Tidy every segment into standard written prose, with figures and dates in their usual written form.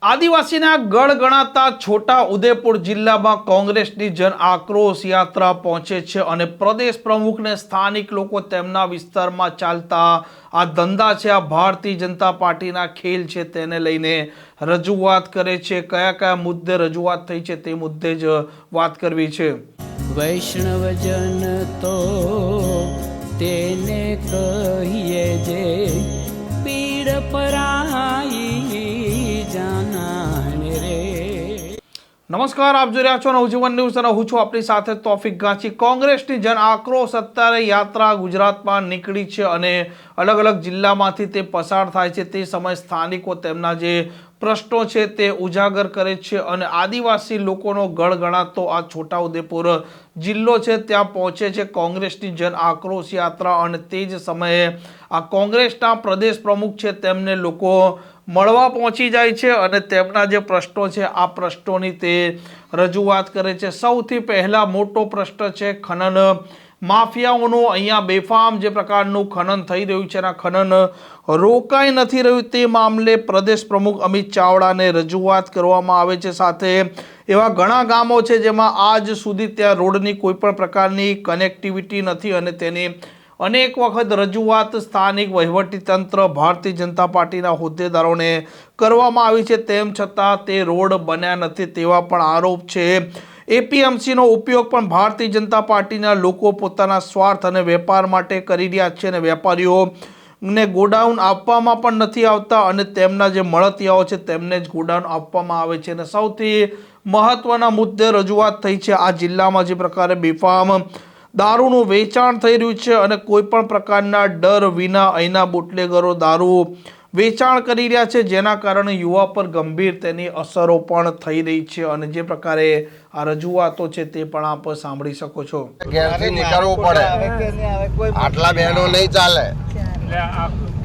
આદિવાસીના ગઢ ગણાતા છોટા ઉદેપુર જિલ્લામાં કોંગ્રેસની જન આક્રોશ યાત્રા પહોંચે છે અને પ્રદેશ પ્રમુખને સ્થાનિક લોકો તેમના વિસ્તારમાં ચાલતા આ ધંધા છે, આ ભારતીય જનતા પાર્ટીના ખેલ છે, તેને લઈને રજૂઆત કરે છે। કયા કયા મુદ્દે રજૂઆત થઈ છે તે મુદ્દે જ વાત કરવી છે। વૈષ્ણવજન તો તેને કહીએ જે પીડ પરાઈ જાનાને રે। નમસ્કાર, આપ જોઈ રહ્યા છો નવજીવન ન્યૂઝ અને હું છું આપણી સાથે તોફિક ગાંચી। કોંગ્રેસની જન આક્રોશ અત્યારે યાત્રા ગુજરાતમાં નીકળી છે અને અલગ અલગ જિલ્લામાંથી તે પસાર થાય છે। તે સમયે સ્થાનિકો તેમના જે પ્રશ્નો છે તે ઉજાગર કરે છે અને આદિવાસી લોકોનો ગઢ ગણાતો આ છોટાઉદેપુર જિલ્લો છે ત્યાં પહોંચે છે કોંગ્રેસની જન આક્રોશ યાત્રા અને તે જ સમયે આ કોંગ્રેસના પ્રદેશ પ્રમુખ છે તેમને લોકો મળવા પહોંચી જાય છે અને તેમના જે પ્રશ્નો છે આ પ્રશ્નોની તે રજૂઆત કરે છે। સૌથી પહેલા મોટો પ્રશ્ન છે ખનન માફિયાઓનું। અહીંયા બેફામ જે પ્રકારનું ખનન થઈ રહ્યું છે, એના ખનન રોકાઈ નથી રહ્યું તે મામલે પ્રદેશ પ્રમુખ અમિત ચાવડાને રજૂઆત કરવામાં આવે છે। સાથે એવા ઘણા ગામો છે જેમાં આજ સુધી ત્યાં રોડની કોઈ પણ પ્રકારની કનેક્ટિવિટી નથી અને તેની અનેક વખત રજૂઆત સ્થાનિક વહીવટીતંત્ર ભારતીય જનતા પાર્ટીના હોદ્દેદારોને કરવામાં આવી છે, તેમ છતાં તે રોડ બન્યા નથી તેવા પણ આરોપ છે। એપીએમસીનો ઉપયોગ પણ ભારતીય જનતા પાર્ટીના લોકો પોતાના સ્વાર્થ અને વેપાર માટે કરી રહ્યા છે અને વેપારીઓને ગોડાઉન આપવામાં પણ નથી આવતા અને તેમના જે મળતિયાઓ છે તેમને જ ગોડાઉન આપવામાં આવે છે। અને સૌથી મહત્વના મુદ્દે રજૂઆત થઈ છે આ જિલ્લામાં જે પ્રકારે બેફામ દારૂનું વેચાણ થઈ રહ્યું છે અને કોઈ પણ પ્રકારના ડર વિના અહીંના બુટલેગરો દારૂ વેચાણ કરી રહ્યા છે, જેના કારણે યુવા પર ગંભીર તેની અસરો પણ થઈ રહી છે અને જે પ્રકારે આ રજૂઆતો છે તે પણ આપ સાંભળી શકો છો। ઘેરથી નીકળવું પડે, આટલા બહેનો નહીં ચાલે,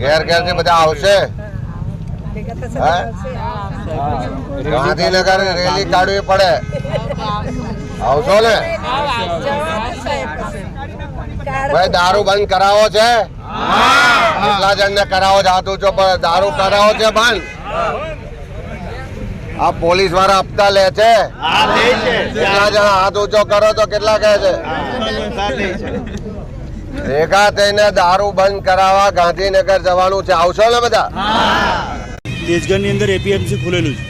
ઘેર ઘેરથી બધા આવશે। ગાંધીનગર રેલી કાઢવી પડે, આવશો ને? ભાઈ દારૂ બંધ કરાવો છે? કેટલા જણ ને કરાવો છે? હાથ ઊંચો પર દારૂ કરાવો છે બંધ? આ પોલીસ વાળા હપ્તા લે છે? કેટલા જણ હાથ ઊંચો કરો તો કેટલા કહે છે? ભેગા થઈને દારૂ બંધ કરાવવા ગાંધીનગર જવાનું છે, આવશો ને બધા? તેજગઢની અંદર એપીએમસી ખુલેલું છે,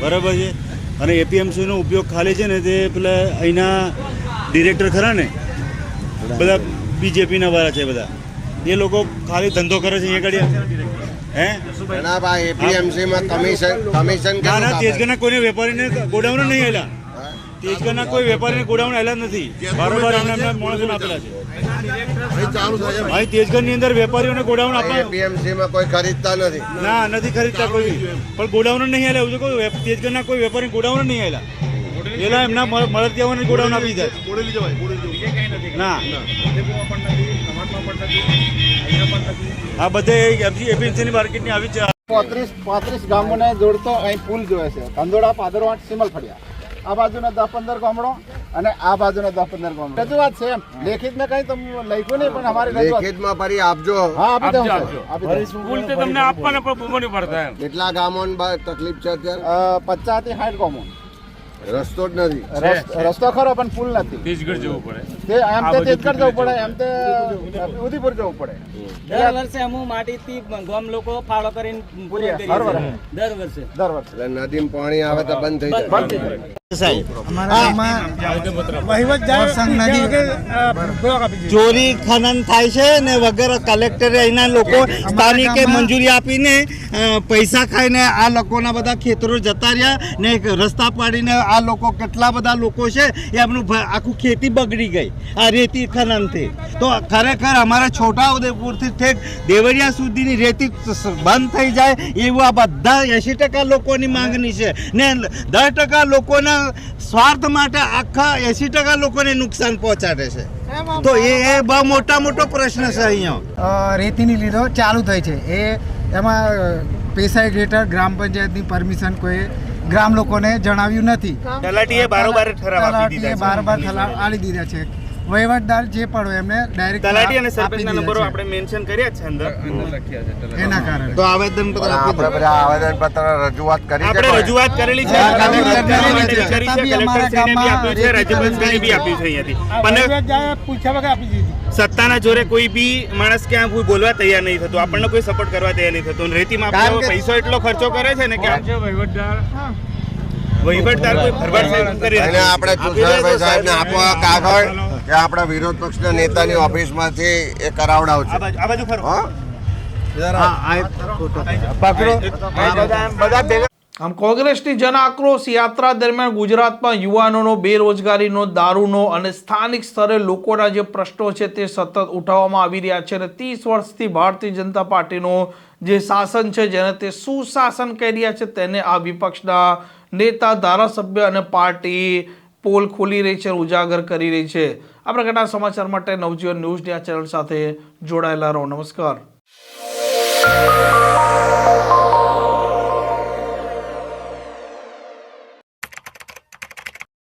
બરાબર છે, અને એપીએમસીનો ઉપયોગ ખાલી છે ને તે પેલા અહીંના ડિરેક્ટર ખરા ને બધા બીજેપીના વાળા છે, બધા એ લોકો ખાલી ધંધો કરે છે અહીંયા આગળ। ના ભાઈ, એપીએમસી માં કમિશન ના ના, તેજગઢના કોઈને વેપારીને ગોડાઉન નહીં આવેલા, તેજગઢના કોઈ વેપારીને ગોડાઉન આવેલા નથી, બરોબર એમના માણસોને આપેલા છે। ભાઈ તેજગઢની અંદર વેપારીઓને ગોડાઉન આપવા એપીએમસી માં કોઈ ખરીદતા નથી? ના, નથી ખરીદતા કોઈ, પણ ગોડાઉન નહીં આવેલા એવું કોઈ તેજગઢના કોઈ વેપારી ગોડાઉન નહીં આવેલા, પેલા એમના મળતિયાઓને ગોડાઉન આપી જાય ના। આ બધે એપીએમસીની માર્કેટની આવી છે। 35 ગામોને જોડતો અહીં પુલ જોવે છે, કંદોડા, પાદરવાટ, સિમલ ફળિયા, આ બાજુના 10-15 ગામડો અને આ બાજુના 10-15 ગામડો। રજૂઆત છે એમ, લેખિત માં કઈ તમે લખ્યું નહીં, પણ અમારી લેખિત માં ફરી આપજો। હા, આપી દઉં। પુલ તો તમને આપવાના પણ ભૂગોની પડતા એમ। કેટલા ગામોને તકલીફ છે અત્યારે? 50 થી 60 ગામો રસ્તો જ નથી, રસ્તો ખરો પણ પુલ નથી, તેજગઢ જવું પડે, તે આમ તે તેજગઢ જવું પડે, એમ તે ઉદયપુર જવું પડે। દર વર્ષે અમુ માટીથી ગામ લોકો ફાળો કરીને પૂરી કરીએ છીએ દર વર્ષે। એટલે નદીમાં પાણી આવે તો બંધ થઈ જાય। ચોરી ખનન થાય છે ને વગર કલેક્ટરે અહીંના લોકો સ્થાનિકે મંજૂરી આપીને પૈસા ખાઈને આ લોકોના બધા ખેતરો જતા રહ્યા ને રસ્તા પાડીને આ લોકો કેટલા બધા લોકો છે એમનું આખું ખેતી બગડી ગઈ આ રેતી ખનનથી। તો ખરેખર અમારા છોટાઉદેપુરથી ઠેક દેવરિયા સુધીની રેતી બંધ થઈ જાય એવું આ બધા 80% લોકોની માંગણી છે ને 10% લોકોના સ્વાર્થ માટે આખા 80% લોકોને નુકસાન પહોંચાડે છે। તો એ બહુ મોટો પ્રશ્ન છે। અહીંયા રેતીની લીધો ચાલુ થઈ છે, એમાં પેસાઈ હેઠળ ગ્રામ પંચાયતની પરમિશન કોઈ ગ્રામ લોકોને જણાવ્યું નથી, તલાટીએ બારોબાર ઠરાવ આપી દીધા બારોબાર ઠરાવ આપી દીધા છે। વહીવટદાર જે પણ હોય એમને ડાયરેક્ટ તલાટી અને સરપંચના નંબરો આપણે મેન્શન કર્યા છે અંદર. એના કારણે તો આવેદન પત્ર આપી આપણે બધા આવેદન પત્ર રજૂઆત કરી છે આપણે કોઈ? રજૂઆત કરેલી છે, કલેક્ટરશ્રીને બી કરી છે, કલેક્ટરશ્રીને બી આપ્યું છે, રાજ્યપાલશ્રીને બી આપ્યું છે અહીંયાથી. પણ સત્તાના જોરે કોઈ બી માણસ ક્યાં કોઈ બોલવા તૈયાર નહીં થતું, આપણને કોઈ સપોર્ટ કરવા તૈયાર નહીં થતું. રેતી માફિયાઓ પૈસો એટલો ખર્ચો કરે છે ને કે વહીવટદાર કોઈ ભરભર કરી એને આપણે તુષારભાઈ સાહેબને આપો કાગળ કે આપણા વિરોધ પક્ષના નેતાની ઓફિસમાંથી એ કરાવડાવશે. આ બાજુ ફરો. હો? આમ કોંગ્રેસની જન આક્રોશ યાત્રા દરમિયાન ગુજરાતમાં યુવાનોનો બેરોજગારીનો, દારૂનો અને સ્થાનિક સ્તરે લોકોના જે પ્રશ્નો છે તે સતત ઉઠાવવામાં આવી રહ્યા છે. અને 30 વર્ષથી ભારતીય જનતા પાર્ટીનું જે શાસન છે, જેને તે સુશાસન કહી રહ્યા છે, તેને આ વિપક્ષના નેતા, ધારાસભ્ય અને પાર્ટી પોલ ખોલી રહી છે, ઉજાગર કરી રહી છે. આ પ્રકારના સમાચાર માટે નવજીવન ન્યૂઝની આ ચેનલ સાથે જોડાયેલા રહો. નમસ્કાર.